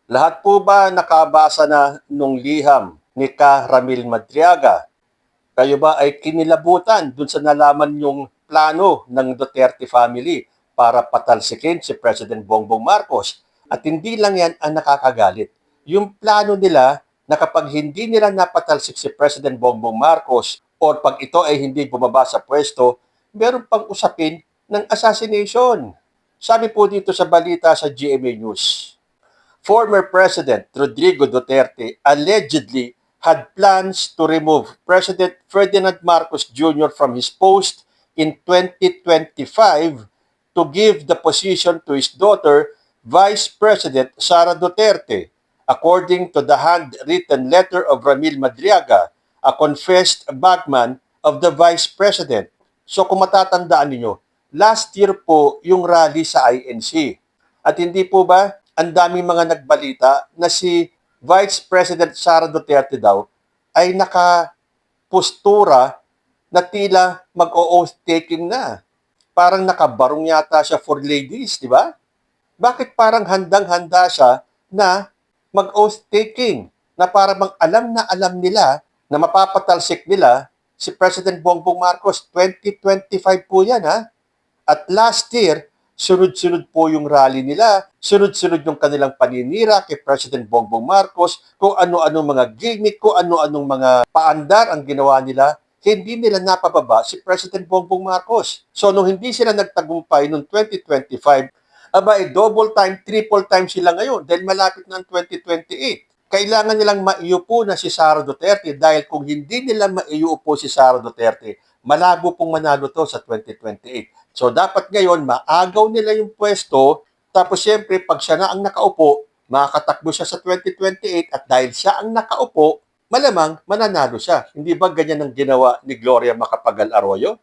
Lahat po ba nakabasa na nung liham ni Ka Ramil Madriaga? Kayo ba ay kinilabutan dun sa nalaman yung plano ng Duterte family para patalsikin si President Bongbong Marcos? At hindi lang yan ang nakakagalit. Yung plano nila na kapag hindi nila napatalsik si President Bongbong Marcos or pag ito ay hindi bumaba sa pwesto, meron pang usapin ng assassination. Sabi po dito sa balita sa GMA News, former President Rodrigo Duterte allegedly had plans to remove President Ferdinand Marcos Jr. from his post in 2025 to give the position to his daughter, Vice President Sara Duterte, according to the handwritten letter of Ramil Madriaga, a confessed bagman of the Vice President. So kung matatandaan ninyo, last year po yung rally sa INC. At hindi po ba ang daming mga nagbalita na si Vice President Sara Duterte daw ay nakapostura na tila mag-o-oath taking na. Parang nakabarong yata siya for ladies, di ba? Bakit parang handang-handa siya na mag-oath taking? Na parang bang alam nila na mapapatalsik nila si President Bongbong Marcos. 2025 po yan, ha? At last year, sunod-sunod po yung rally nila, sunod-sunod yung kanilang paninira kay President Bongbong Marcos, kung ano-ano mga gimmick, kung ano-anong mga paandar ang ginawa nila, hindi nila napababa si President Bongbong Marcos. So nung hindi sila nagtagumpay noong 2025, double time, triple time sila ngayon dahil malapit na ang 2028. Kailangan nilang maiupo na si Sara Duterte dahil kung hindi nila maiupo si Sara Duterte, malabo pong manalo to sa 2028. So dapat ngayon maagaw nila yung pwesto, tapos siyempre pag siya na ang nakaupo, makakatakbo siya sa 2028 at dahil siya ang nakaupo, malamang mananalo siya. Hindi ba ganyan ang ginawa ni Gloria Macapagal Arroyo?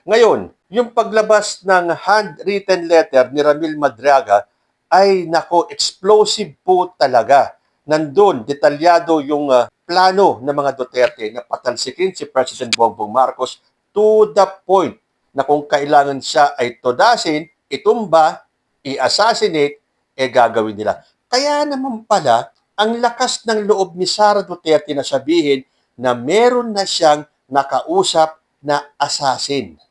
Ngayon, yung paglabas ng handwritten letter ni Ramil Madriaga ay nako explosive po talaga. Nandun, detalyado yung plano ng mga Duterte na patalsikin si President Bongbong Marcos to the point na kung kailangan siya ay todasin, itumba, i-assassinate, gagawin nila. Kaya naman pala, ang lakas ng loob ni Sara Duterte na sabihin na meron na siyang nakausap na assassin.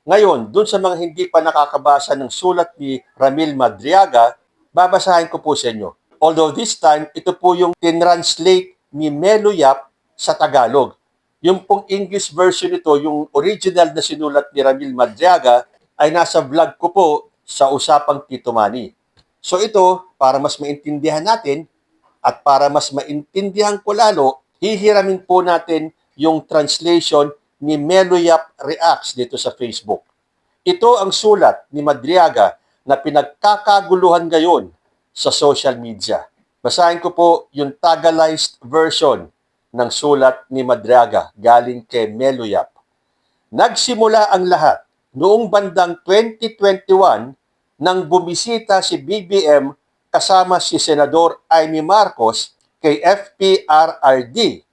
Ngayon, dun sa mga hindi pa nakakabasa ng sulat ni Ramil Madriaga, babasahin ko po sa inyo. Although this time, ito po yung tinranslate ni Melo Yap sa Tagalog. Yung pong English version nito, yung original na sinulat ni Ramil Madriaga, ay nasa vlog ko po sa Usapang Tito Manny. So ito, para mas maintindihan natin at para mas maintindihan ko lalo, hihiramin po natin yung translation ni Meloyap Reacts dito sa Facebook. Ito ang sulat ni Madriaga na pinagkakaguluhan ngayon sa social media. Basahin ko po yung Tagalized version ng sulat ni Madriaga galing kay Meloyap. Nagsimula ang lahat noong bandang 2021 nang bumisita si BBM kasama si Senador Amy Marcos kay FPRRD.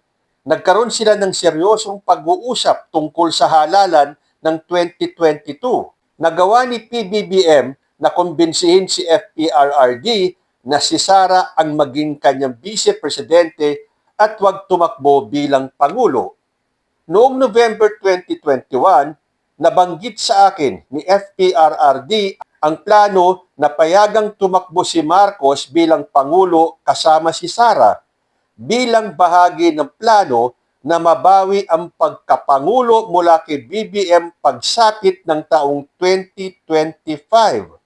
Nagkaroon sila ng seryosong pag-uusap tungkol sa halalan ng 2022. Nagawa ni PBBM na kumbinsihin si FPRRD na si Sara ang maging kanyang vice-presidente at huwag tumakbo bilang Pangulo. Noong November 2021, nabanggit sa akin ni FPRRD ang plano na payagang tumakbo si Marcos bilang Pangulo kasama si Sara bilang bahagi ng plano na mabawi ang pagkapangulo mula kay BBM pagsapit ng taong 2025.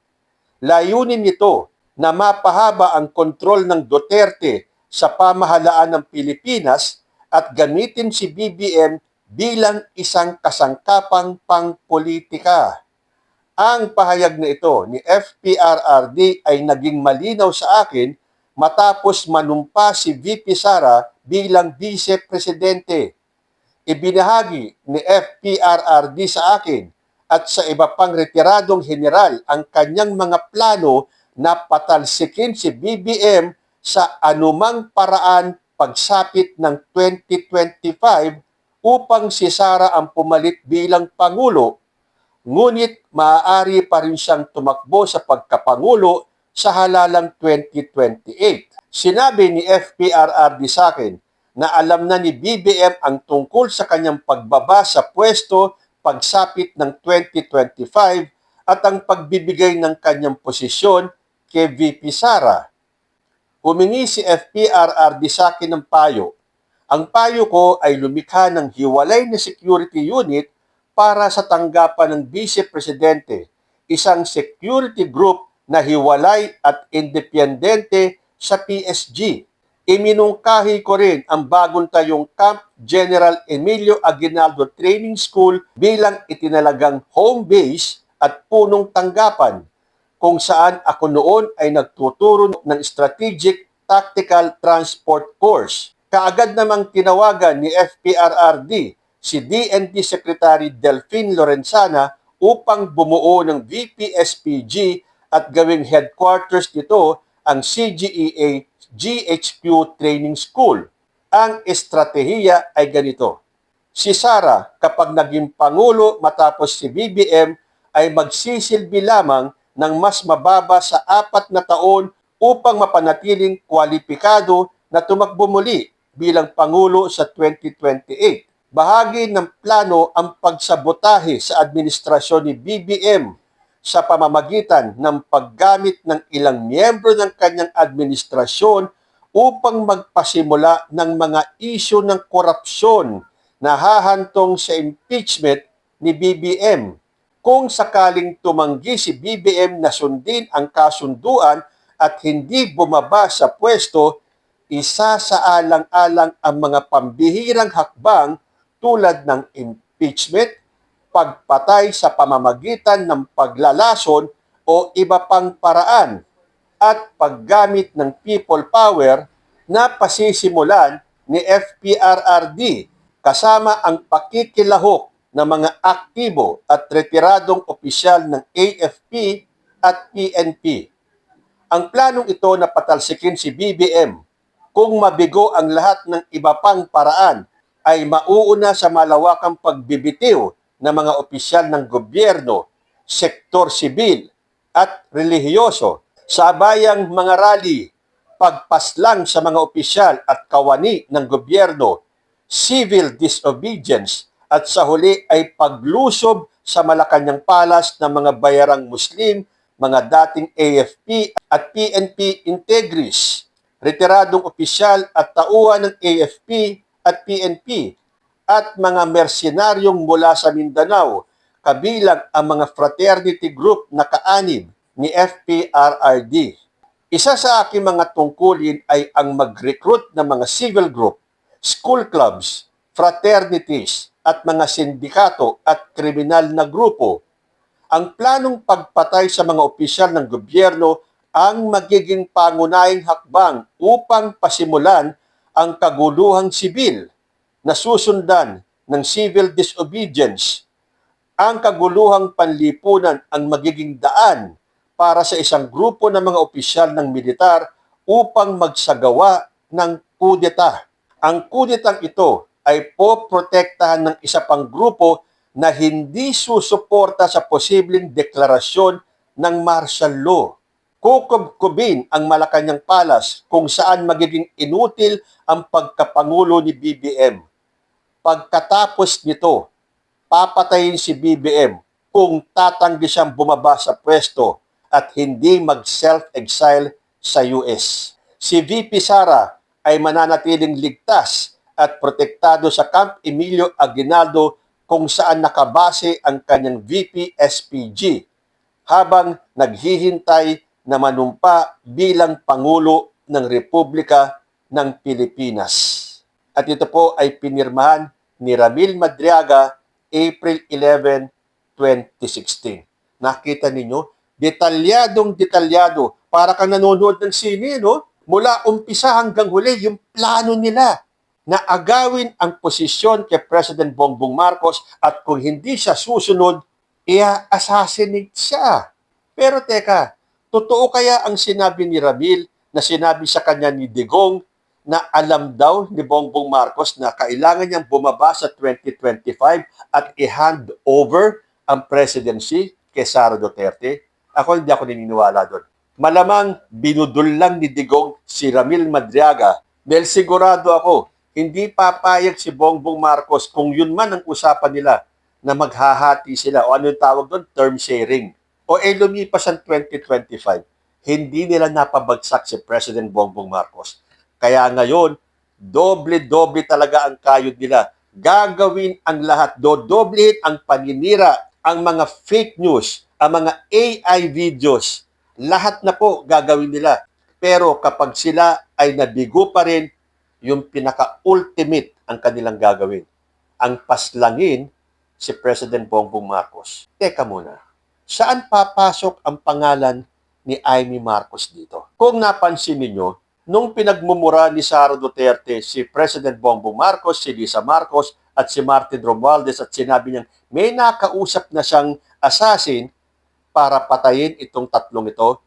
Layunin nito na mapahaba ang kontrol ng Duterte sa pamahalaan ng Pilipinas at gamitin si BBM bilang isang kasangkapang pangpolitika. Ang pahayag na ito ni FPRRD ay naging malinaw sa akin matapos manumpa si VP Sara bilang vice-presidente. Ibinahagi ni FPRRD sa akin at sa iba pang retiradong general ang kanyang mga plano na patalsikin si BBM sa anumang paraan pagsapit ng 2025 upang si Sara ang pumalit bilang Pangulo. Ngunit maaari pa rin siyang tumakbo sa pagkapangulo sa halalang 2028. Sinabi ni FPRRD sa akin na alam na ni BBM ang tungkol sa kanyang pagbaba sa pwesto pagsapit ng 2025 at ang pagbibigay ng kanyang posisyon kay VP Sara. Humingi si FPRRD sa akin ng payo. Ang payo ko ay lumikha ng hiwalay na security unit para sa tanggapan ng Vice Presidente, isang security group na hiwalay at independente sa PSG. Iminungkahi ko rin ang bagong tayong Camp General Emilio Aguinaldo Training School bilang itinalagang home base at punong tanggapan kung saan ako noon ay nagtuturo ng Strategic Tactical Transport Course. Kaagad namang tinawagan ni FPRRD si DND Secretary Delphine Lorenzana upang bumuo ng VPSPG at gawing headquarters nito ang CGEA GHQ Training School. Ang estratehiya ay ganito. Si Sara, kapag naging Pangulo matapos si BBM, ay magsisilbi lamang ng mas mababa sa 4 na taon upang mapanatiling kwalipikado na tumakbo muli bilang Pangulo sa 2028. Bahagi ng plano ang pagsabotahe sa administrasyon ni BBM sa pamamagitan ng paggamit ng ilang miyembro ng kanyang administrasyon upang magpasimula ng mga isyu ng korupsyon na hahantong sa impeachment ni BBM. Kung sakaling tumanggi si BBM na sundin ang kasunduan at hindi bumaba sa pwesto, isa sa alang-alang ang mga pambihirang hakbang tulad ng impeachment, pagpatay sa pamamagitan ng paglalason o iba pang paraan, at paggamit ng people power na pasisimulan ni FPRRD kasama ang pakikilahok ng mga aktibo at retiradong opisyal ng AFP at PNP. Ang planong ito na patalsikin si BBM kung mabigo ang lahat ng iba pang paraan ay mauuna sa malawakang pagbibitiw ng mga opisyal ng gobyerno, sektor sibil at relihiyoso, sabayang mga rally, pagpaslang sa mga opisyal at kawani ng gobyerno, civil disobedience at sa huli ay paglusob sa Malacanang Palace ng mga bayarang Muslim, mga dating AFP at PNP integris, retiradong opisyal at tauhan ng AFP at PNP, at mga mersenaryong mula sa Mindanao, kabilang ang mga fraternity group na kaanib ni FPRRD. Isa sa aking mga tungkulin ay ang mag-recruit ng mga civil group, school clubs, fraternities, at mga sindikato at kriminal na grupo. Ang planong pagpatay sa mga opisyal ng gobyerno ang magiging pangunahing hakbang upang pasimulan ang kaguluhang sibil na susundan ng civil disobedience. Ang kaguluhang panlipunan ang magiging daan para sa isang grupo ng mga opisyal ng militar upang magsagawa ng kudeta. Ang kudetang ito ay poprotektahan ng isa pang grupo na hindi susuporta sa posibleng deklarasyon ng martial law. Kukubkubin ang Malacanang Palace kung saan magiging inutil ang pagkapangulo ni BBM. Pagkatapos nito, papatayin si BBM kung tatanggi siyang bumaba sa pwesto at hindi mag-self-exile sa US. Si VP Sara ay mananatiling ligtas at protektado sa Camp Emilio Aguinaldo kung saan nakabase ang kanyang VP SPG habang naghihintay na manumpa bilang Pangulo ng Republika ng Pilipinas. At ito po ay pinirmahan ni Ramil Madriaga April 11, 2016. Nakita ninyo? Detalyadong-detalyado. Para kang nanonood ng sine, no? Mula umpisa hanggang huli, yung plano nila na agawin ang posisyon kay President Bongbong Marcos at kung hindi siya susunod, i-assassinate siya. Pero teka, totoo kaya ang sinabi ni Ramil na sinabi sa kanya ni Digong na alam daw ni Bongbong Marcos na kailangan niyang bumaba sa 2025 at i-hand over ang presidency kay Sara Duterte? Ako hindi ako naniniwala doon. Malamang binudol lang ni Digong si Ramil Madriaga dahil sigurado ako, hindi papayag si Bongbong Marcos kung yun man ang usapan nila na maghahati sila o ano yung tawag doon, term sharing. O lumipas ang 2025, hindi nila napabagsak si President Bongbong Marcos. Kaya ngayon, doble-doble talaga ang kayod nila. Gagawin ang lahat, dodoblehin ang paninira, ang mga fake news, ang mga AI videos, lahat na po gagawin nila. Pero kapag sila ay nabigo pa rin, yung pinaka-ultimate ang kanilang gagawin. Ang paslangin si President Bongbong Marcos. Teka muna, saan papasok ang pangalan ni Amy Marcos dito? Kung napansin ninyo, nung pinagmumura ni Sara Duterte si President Bongbong Marcos, si Lisa Marcos, at si Martin Romualdez at sinabi niyang may nakausap na siyang assassin para patayin itong tatlong ito,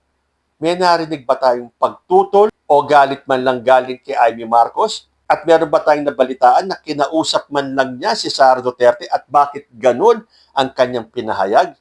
may narinig ba tayong pagtutol o galit man lang galing kay Amy Marcos? At meron ba tayong nabalitaan na kinausap man lang niya si Sara Duterte at bakit ganun ang kanyang pinahayag?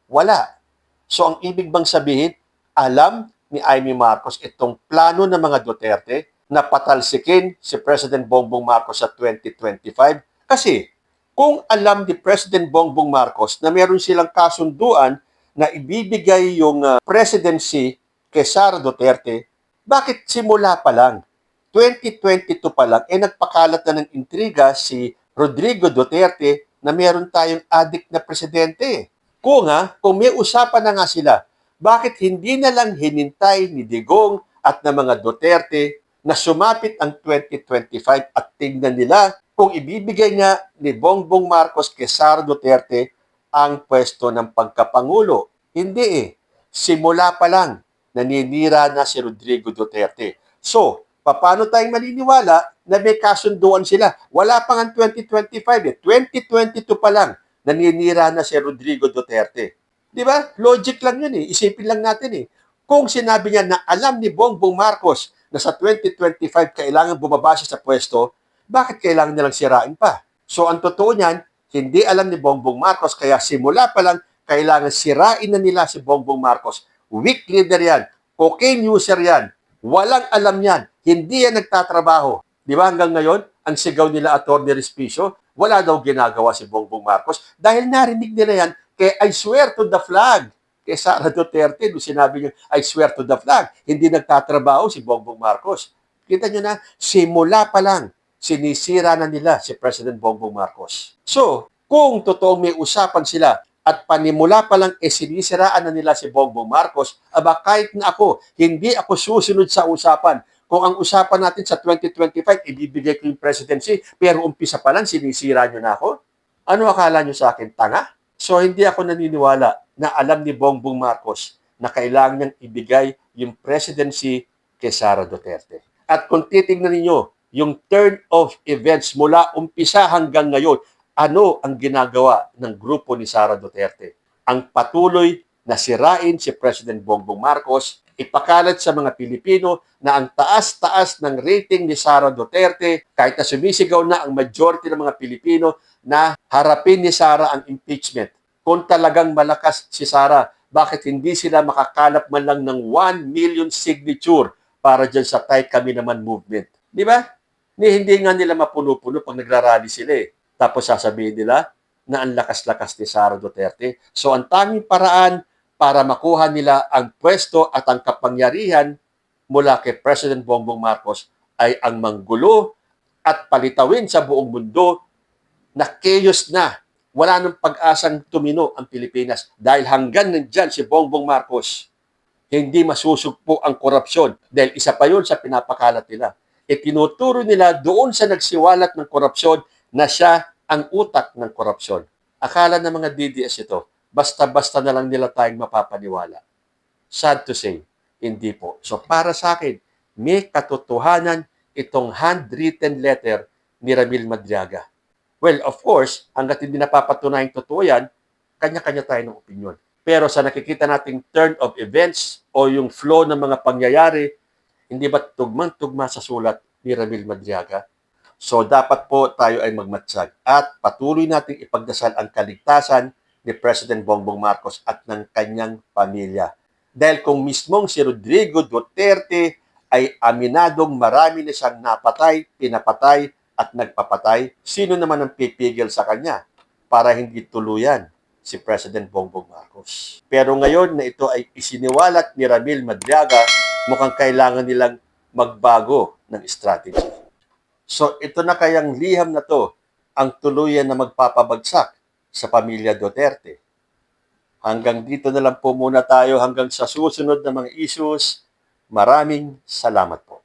Wala. So ang ibig bang sabihin, alam ni Amy Marcos itong plano ng mga Duterte na patalsikin si President Bongbong Marcos sa 2025? Kasi kung alam ni President Bongbong Marcos na meron silang kasunduan na ibibigay yung presidency kay Sara Duterte, bakit simula pa lang, 2022 pa lang, nagpakalat na ng intriga si Rodrigo Duterte na meron tayong adik na presidente. Kung may usapan na nga sila, bakit hindi na lang hinintay ni Digong at ng mga Duterte na sumapit ang 2025 at tingnan nila kung ibibigay nga ni Bongbong Marcos kay Sara Duterte ang pwesto ng pagkapangulo? Hindi eh. Simula pa lang, naninira na si Rodrigo Duterte. So, paano tayong maniniwala na may kasunduan sila? Wala pang ang 2025 eh. 2022 pa lang, naninira na si Rodrigo Duterte. Di ba? Logic lang yun eh. Isipin lang natin eh. Kung sinabi niya na alam ni Bongbong Marcos na sa 2025 kailangan bumaba siya sa pwesto, bakit kailangan nilang sirain pa? So ang totoo niyan, hindi alam ni Bongbong Marcos kaya simula pa lang kailangan sirain na nila si Bongbong Marcos. Weak leader yan, cocaine user yan, walang alam yan, hindi yan nagtatrabaho. Di ba hanggang ngayon, ang sigaw nila Atty. Respicio, wala daw ginagawa si Bongbong Marcos dahil narinig nila yan kay I swear to the flag. Kay Sara Duterte, nung sinabi niya, I swear to the flag, hindi nagtatrabaho si Bongbong Marcos. Kita nyo na, simula pa lang, sinisira na nila si President Bongbong Marcos. So, kung totoong may usapan sila at panimula pa lang sinisiraan na nila si Bongbong Marcos, aba kahit na ako, hindi ako susunod sa usapan. Kung ang usapan natin sa 2025, ibibigay ko yung presidency, pero umpisa pa lang, sinisira nyo na ako? Ano akala nyo sa akin? Tanga? So, hindi ako naniniwala na alam ni Bongbong Marcos na kailangan niyang ibigay yung presidency kay Sara Duterte. At kung titingnan ninyo, yung turn of events mula umpisa hanggang ngayon, ano ang ginagawa ng grupo ni Sara Duterte? Ang patuloy na sirain si President Bongbong Marcos, ipakalat sa mga Pilipino na ang taas-taas ng rating ni Sara Duterte, kahit na sumisigaw na ang majority ng mga Pilipino na harapin ni Sara ang impeachment. Kung talagang malakas si Sara, bakit hindi sila makakalap man lang ng 1 million signature para dyan sa Tay Kami Naman movement? Di ba? Hindi nga nila mapuno-puno pag nagrarally sila eh. Tapos sasabihin nila na ang lakas-lakas ni Sara Duterte. So ang tanging paraan para makuha nila ang pwesto at ang kapangyarihan mula kay President Bongbong Marcos ay ang manggulo at palitawin sa buong mundo na chaos na. Wala nang pag-asang tumino ang Pilipinas dahil hanggang nandyan si Bongbong Marcos, hindi masusugpo ang korupsyon dahil isa pa yun sa pinapakalat nila. Itinuturo nila doon sa nagsiwalat ng korupsyon na siya ang utak ng korupsyon. Akala ng mga DDS ito, basta-basta na lang nila tayong mapapaniwala. Sad to say, hindi po. So para sa akin, may katotohanan itong handwritten letter ni Ramil Madriaga. Well, of course, hanggat hindi napapatunayang totoo yan, kanya-kanya tayo ng opinion. Pero sa nakikita nating turn of events o yung flow ng mga pangyayari, hindi ba tugmang-tugma sa sulat ni Ramil Madriaga? So dapat po tayo ay magmatsag at patuloy nating ipagdasal ang kaligtasan ni President Bongbong Marcos at ng kanyang pamilya. Dahil kung mismong si Rodrigo Duterte ay aminadong marami na siyang napatay, pinapatay at nagpapatay, sino naman ang pipigil sa kanya para hindi tuluyan si President Bongbong Marcos? Pero ngayon na ito ay isiniwalat ni Ramil Madriaga, mukhang kailangan nilang magbago ng strategy. So ito na kayang liham na to ang tuluyan na magpapabagsak sa pamilya Duterte. Hanggang dito na lang po muna tayo hanggang sa susunod na mga issues. Maraming salamat po.